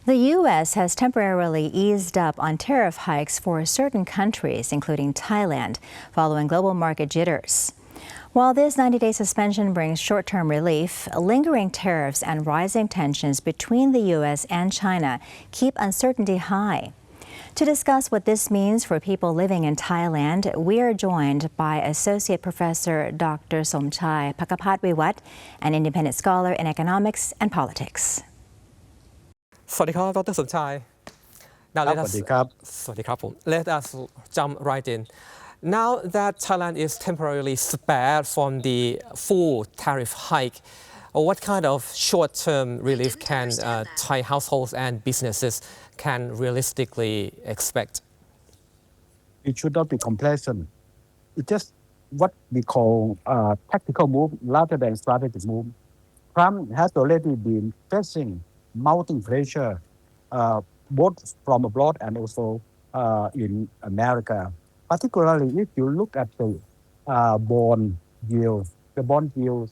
The U.S. has temporarily eased up on tariff hikes for certain countries, including Thailand, following global market jitters. While this 90-day suspension brings short-term relief, lingering tariffs and rising tensions between the U.S. and China keep uncertainty high. To discuss what this means for people living in Thailand, we are joined by Associate Professor Dr. Somjai Phagaphasvivat, an independent scholar in economics and politics. สวัสดีครับ Dr. Somjai. Now let us สวัสดีครับ Let us jump right in. Now that Thailand is temporarily spared from the full tariff hike, what kind of short-term relief can Thai households and businesses can realistically expect? It should not be complacent. It's just what we call tactical move rather than strategic move. Trump has already been facing mounting pressure both from abroad and also in America. Particularly if you look at the bond yield, the bond yield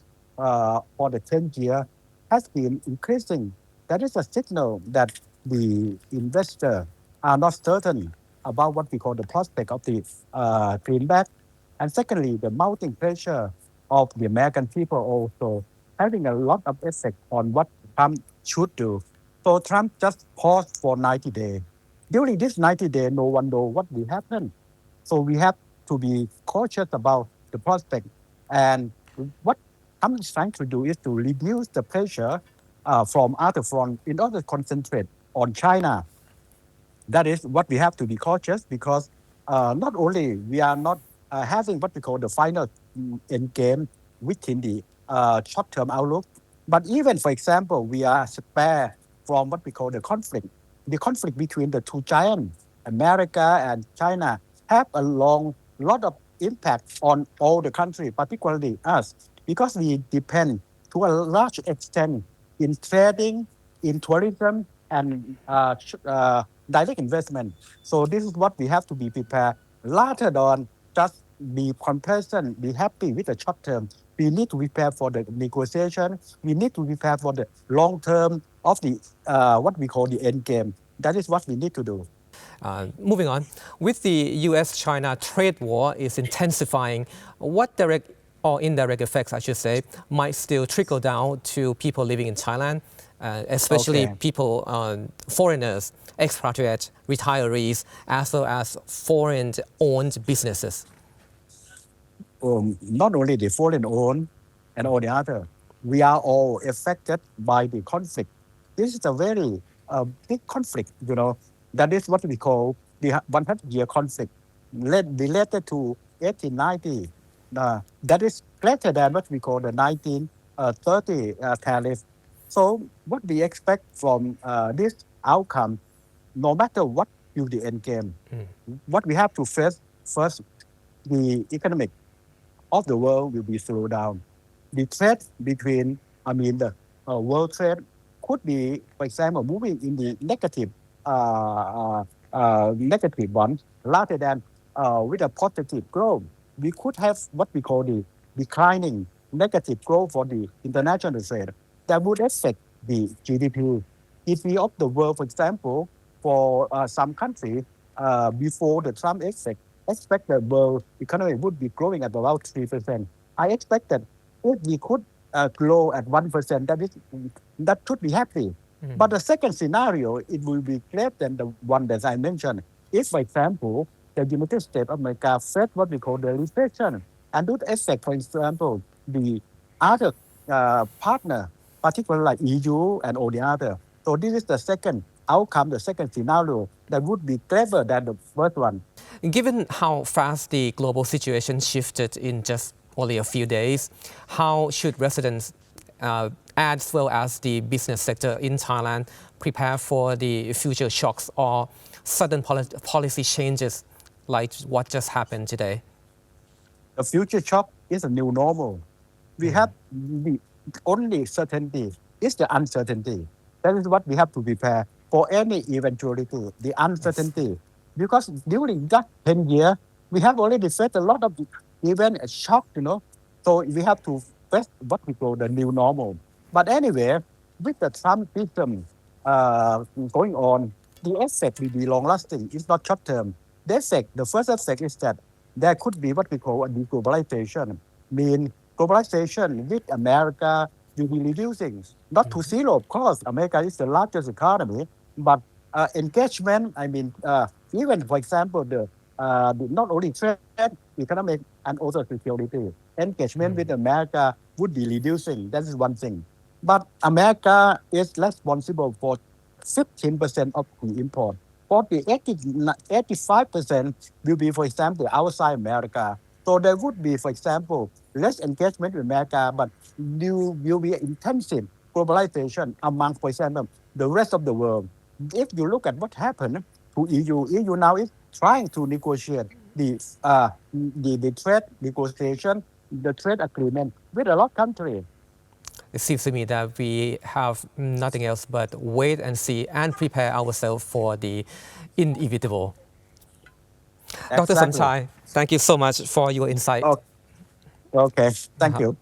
for the 10th year has been increasing. That is a signal that the investor are not certain about what we call the prospect of the greenback. And secondly, the mounting pressure of the American people also having a lot of effect on what Trump should do. So Trump just paused for 90 days. During this 90 days, no one knows what will happen. So we have to be cautious about the prospect. And what Trump is trying to do is to reduce the pressure from other front in order to concentrate on China. That is what we have to be cautious because not only we are not having what we call the final end game within the short-term outlook, but even, for example, we are spared from what we call the conflict. The conflict between the two giants, America and China, have a lot of impact on all the countries, particularly us, because we depend to a large extent in trading, in tourism, and direct investment. So this is what we have to be prepared. Rather than just be complacent, be happy with the short term, we need to prepare for the negotiation. We need to prepare for the long term of the what we call the end game. That is what we need to do. Moving on, with the U.S.-China trade war is intensifying, what direct or indirect effects, I should say, might still trickle down to people living in Thailand, especially people, foreigners, expatriates, retirees, as well as foreign-owned businesses? Not only the foreign-owned and all the other, we are all affected by the conflict. This is a very big conflict, That is what we call the 100-year conflict related to 1890. That is greater than what we call the 1930 tariff. So what we expect from this outcome, no matter what will the end game, what we have to face first, the economic of the world will be slowed down. The trade between, the world trade could be, for example, moving in the negative one rather than with a positive growth. We could have what we call the declining negative growth for the international trade. That would affect the GDP. If we of the world, for example, for some countries before the Trump effect, expect the world economy would be growing at about 3%. I expect that if we could grow at 1%, that should be happy. But the second scenario, it will be greater than the one that I mentioned. If, for example, the United States of America face what we call the recession, and would affect, for example, the other partner, particularly like EU and all the other. So this is the second outcome, the second scenario that would be clever than the first one. Given how fast the global situation shifted in just only a few days, how should residents as well as the business sector in Thailand prepare for the future shocks or sudden policy changes like what just happened today? The future shock is a new normal. We have the only certainty is the uncertainty. That is what we have to prepare for any eventuality, the uncertainty. Because during that 10 years, we have already faced a lot of event shock, So we have to face what we call the new normal. But anyway, with the Trump system, going on, the effect will be long-lasting. It's not short-term. The first effect is that there could be what we call a deglobalization. Mean globalization with America will be reducing, not to zero, of course. America is the largest economy, but engagement. Even for example, not only trade, economic, and also security engagement with America would be reducing. That is one thing. But America is responsible for 15% of the import. 85% will be, for example, outside America. So there would be, for example, less engagement with America, but there will be intensive globalization among, for example, the rest of the world. If you look at what happened to EU now is trying to negotiate the trade negotiation, the trade agreement with a lot of countries. It seems to me that we have nothing else but wait and see and prepare ourselves for the inevitable. Dr. Exactly. Somjai, thank you so much for your insight. Okay. Thank you.